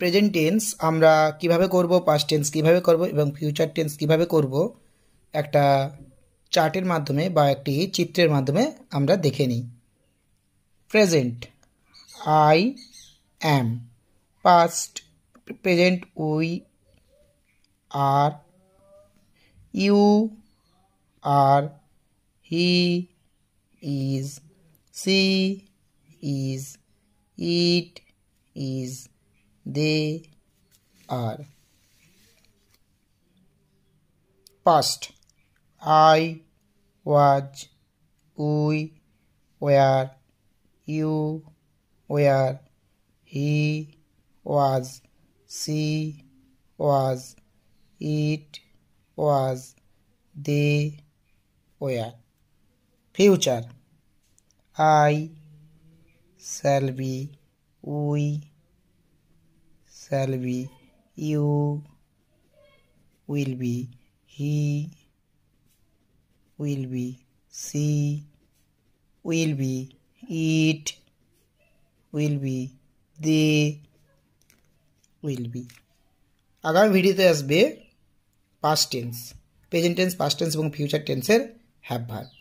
Present tense আমরা কিভাবে করব, পাস্ট টেন্স কিভাবে করব এবং ফিউচার টেন্স কিভাবে করব একটা চার্টের মাধ্যমে বা একটি চিত্রের মাধ্যমে আমরা দেখে নিই। Present I am, past present we are, you are, he is, she is, it is, they are. Past I was, we were, you were, he was, she was, it was, they were. Future I shall be, we shall be, you will be, he will be, she will be, it will be, they will be. আগামী ভিডিওতে আসবে past tense, present tense, past tense এবং future টেন্সের have verb.